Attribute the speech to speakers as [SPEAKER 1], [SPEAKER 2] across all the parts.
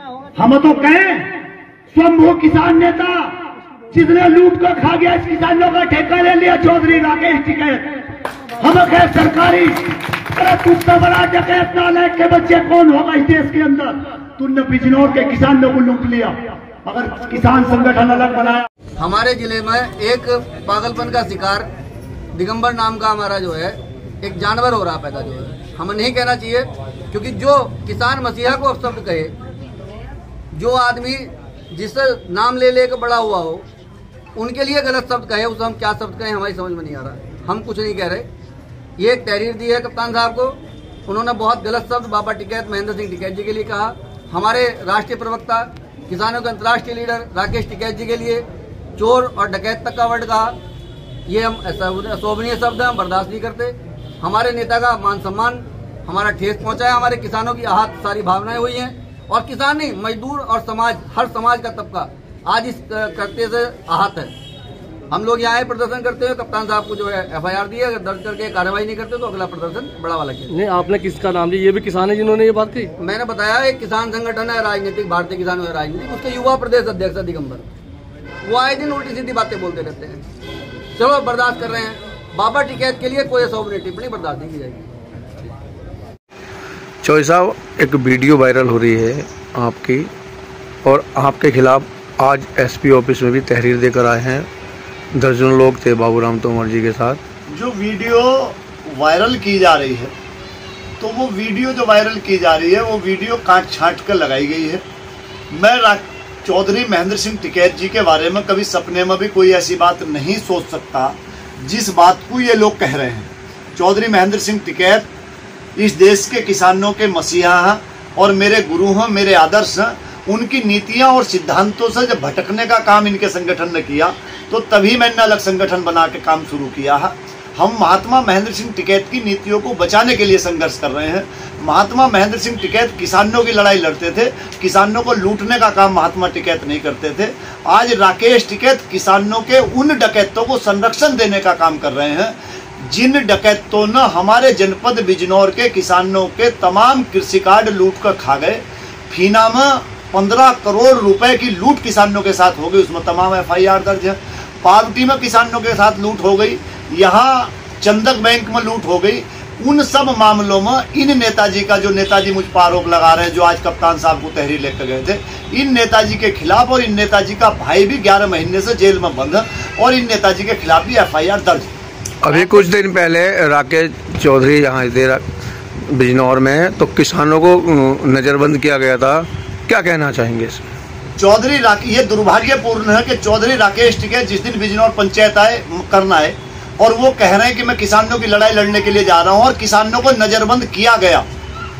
[SPEAKER 1] हम तो कहें स्वयं किसान नेता जिसने लूट कर खा गया, इस किसानों का ठेका ले लिया, चौधरी राकेश टिकैत। हम कहे सरकारी, अरे तुझसे बड़ा डकैत नालायक के बच्चे कौन होगा इस देश के अंदर? तुमने बिजनौर के किसानों को लूट लिया, अगर किसान संगठन अलग बनाया।
[SPEAKER 2] हमारे जिले में एक पागलपन का शिकार दिगंबर नाम का हमारा जो है एक जानवर हो रहा पैदा, जो है हमें नहीं कहना चाहिए, क्योंकि जो किसान मसीहा को अपशब्द कहे, जो आदमी जिससे नाम ले लेकर बड़ा हुआ हो, उनके लिए गलत शब्द कहे, उसे हम क्या शब्द कहें हमारी समझ में नहीं आ रहा। हम कुछ नहीं कह रहे, ये एक तहरीर दी है कप्तान साहब को, उन्होंने बहुत गलत शब्द बाबा टिकैत, महेंद्र सिंह टिकैत जी के लिए कहा। हमारे राष्ट्रीय प्रवक्ता, किसानों के अंतर्राष्ट्रीय लीडर राकेश टिकैत जी के लिए चोर और डकैत तक का वर्ड कहा। ये हम अशोभनीय शब्द है, हम बर्दाश्त नहीं करते। हमारे नेता का मान सम्मान हमारा ठेस पहुंचा है, हमारे किसानों की आहत सारी भावनाएं हुई हैं, और किसान नहीं, मजदूर और समाज, हर समाज का तबका आज इस करते से आहत है। हम लोग यहाँ प्रदर्शन करते हुए कप्तान साहब को जो है FIR दी है, अगर दर्ज करके कार्रवाई नहीं करते तो अगला प्रदर्शन बड़ा वाला किया।
[SPEAKER 3] नहीं, आपने किसका नाम लिया? ये भी किसान है जिन्होंने ये बात कही?
[SPEAKER 2] मैंने बताया एक किसान संगठन है राजनीतिक, भारतीय किसान राजनीतिक, उसके युवा प्रदेश अध्यक्ष दिगंबर, वो आए दिन उल्टी सीधी बातें बोलते रहते हैं। चलो बर्दाश्त कर रहे हैं, बाबा टिकैत के लिए कोई अशोभनीय टिप्पणी बर्दाश्त नहीं की जाएगी।
[SPEAKER 4] चौधरी साहब, एक वीडियो वायरल हो रही है आपकी, और आपके खिलाफ आज SP ऑफिस में भी तहरीर देकर आए हैं। दर्जनों लोग थे बाबूराम तोमर जी के साथ।
[SPEAKER 5] जो वीडियो वायरल की जा रही है, तो वो वीडियो जो वायरल की जा रही है वो वीडियो काट छांट कर लगाई गई है। मैं चौधरी महेंद्र सिंह टिकैत जी के बारे में कभी सपने में भी कोई ऐसी बात नहीं सोच सकता जिस बात को ये लोग कह रहे हैं। चौधरी महेंद्र सिंह टिकैत इस देश के किसानों के मसीहा हैं और मेरे गुरु हैं, मेरे आदर्श हैं। उनकी नीतियां और सिद्धांतों से जब भटकने का काम इनके संगठन ने किया, तो तभी मैंने अलग संगठन बना के काम शुरू किया है। हम महात्मा महेंद्र सिंह टिकैत की नीतियों को बचाने के लिए संघर्ष कर रहे हैं। महात्मा महेंद्र सिंह टिकैत किसानों की लड़ाई लड़ते थे, किसानों को लूटने का काम महात्मा टिकैत नहीं करते थे। आज राकेश टिकैत किसानों के उन डकैतों को संरक्षण देने का काम कर रहे हैं जिन डकैतों ने हमारे जनपद बिजनौर के किसानों के तमाम कृषि कार्ड लूट कर खा गए। फीना में 15 करोड़ रुपए की लूट किसानों के साथ हो गई, उसमें तमाम FIR दर्ज है। पावटी में किसानों के साथ लूट हो गई, यहाँ चंदक बैंक में लूट हो गई। उन सब मामलों में इन नेताजी का, जो नेताजी मुझ पर आरोप लगा रहे हैं, जो आज कप्तान साहब को तहरीर लेकर गए थे, इन नेताजी के खिलाफ, और इन नेताजी का भाई भी 11 महीने से जेल में बंद है, और इन नेताजी के खिलाफ भी FIR दर्ज है।
[SPEAKER 4] अभी कुछ दिन पहले राकेश चौधरी यहाँ बिजनौर में तो किसानों को नजरबंद किया गया था, क्या कहना चाहेंगे इसमें?
[SPEAKER 5] चौधरी ये दुर्भाग्यपूर्ण है कि चौधरी राकेश टिकैत जिस दिन बिजनौर पंचायत करना है और वो कह रहे हैं कि मैं किसानों की लड़ाई लड़ने के लिए जा रहा हूं, और किसानों को नजरबंद किया गया।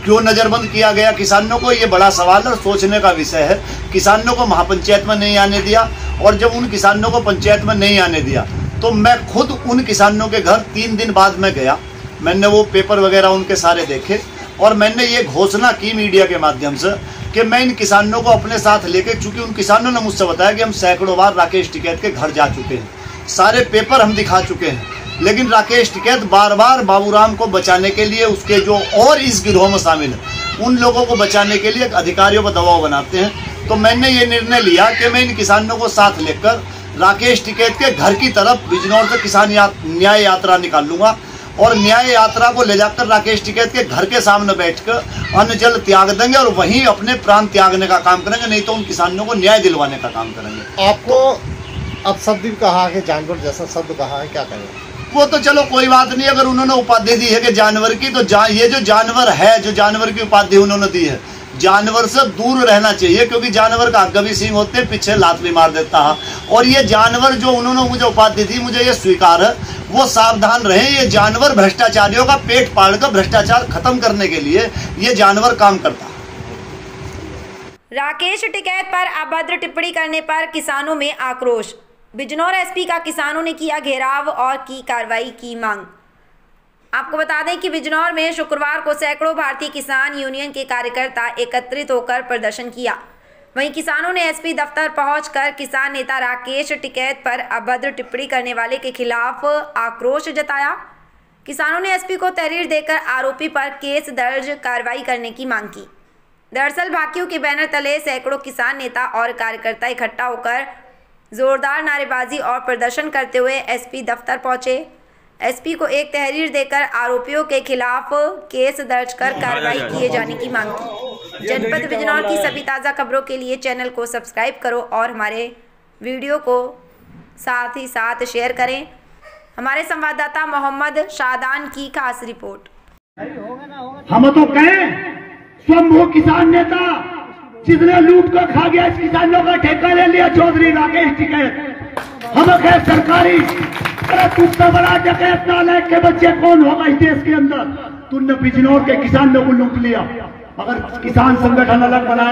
[SPEAKER 5] क्यों नजरबंद किया गया किसानों को, ये बड़ा सवाल और सोचने का विषय है। किसानों को महापंचायत में नहीं आने दिया, और जब उन किसानों को पंचायत में नहीं आने दिया तो मैं खुद उन किसानों के घर 3 दिन बाद में गया। मैंने वो पेपर वगैरह उनके सारे देखे, और मैंने ये घोषणा की मीडिया के माध्यम से कि मैं इन किसानों को अपने साथ लेके, चूंकि उन किसानों ने मुझसे बताया कि हम सैकड़ों बार राकेश टिकैत के घर जा चुके हैं, सारे पेपर हम दिखा चुके हैं, लेकिन राकेश टिकैत बार बार बाबूराम को बचाने के लिए, उसके जो और इस गिरोह में शामिल है उन लोगों को बचाने के लिए अधिकारियों पर दबाव बनाते हैं। तो मैंने ये निर्णय लिया कि मैं इन किसानों को साथ लेकर राकेश टिकैत के घर की तरफ बिजनौर से किसान न्याय यात्रा निकालूंगा, और न्याय यात्रा को ले जाकर राकेश टिकैत के घर के सामने बैठकर अन्न जल त्याग देंगे, और वहीं अपने प्राण त्यागने का काम करेंगे, नहीं तो उन किसानों को न्याय दिलवाने का काम करेंगे।
[SPEAKER 6] आपको अपशब्द कहा है, जानवर जैसा शब्द कहा है, क्या करें?
[SPEAKER 5] वो तो चलो कोई बात नहीं, अगर उन्होंने उपाधि दी है कि जानवर की, तो ये जो जानवर है, जो जानवर की उपाधि उन्होंने दी है, जानवर से दूर रहना चाहिए, क्योंकि जानवर का आगे भी सींग होते, पीछे लात भी मार देता है। और ये जानवर जो उन्होंने मुझे उपाधि दी, मुझे ये स्वीकार है, वो सावधान रहें। ये जानवर भ्रष्टाचारियों का पेट पाड़कर भ्रष्टाचार खत्म करने के लिए ये जानवर काम करता है।
[SPEAKER 7] राकेश टिकैत पर अभद्र टिप्पणी करने पर किसानों में आक्रोश। बिजनौर SP का किसानों ने किया घेराव और की कार्रवाई की मांग। आपको बता दें कि बिजनौर में शुक्रवार को सैकड़ों भारतीय किसान यूनियन के कार्यकर्ता एकत्रित होकर प्रदर्शन किया। वहीं किसानों ने SP दफ्तर पहुंचकर किसान नेता राकेश टिकैत पर अभद्र टिप्पणी करने वाले के खिलाफ आक्रोश जताया। किसानों ने SP को तहरीर देकर आरोपी पर केस दर्ज कार्रवाई करने की मांग की। दरअसल भाकियों के बैनर तले सैकड़ों किसान नेता और कार्यकर्ता इकट्ठा होकर जोरदार नारेबाजी और प्रदर्शन करते हुए एसपी दफ्तर पहुंचे। एसपी को एक तहरीर देकर आरोपियों के खिलाफ केस दर्ज कर कार्रवाई किए जाने की मांग की। जनपद बिजनौर की सभी ताज़ा खबरों के लिए चैनल को सब्सक्राइब करो और हमारे वीडियो को साथ ही साथ शेयर करें। हमारे संवाददाता मोहम्मद शादान की खास रिपोर्ट।
[SPEAKER 1] हम तो कहें स्वयं किसान नेता जिसने लूट को खा गया, इस किसानों का ठेका ले लिया, चौधरी राकेश टिकैत। हम कहे सरकारी तू तो बड़ा जगह नालायक के बच्चे कौन होगा इस देश के अंदर? तुमने बिजनौर के किसानों को लूट लिया, मगर किसान संगठन अलग बनाया।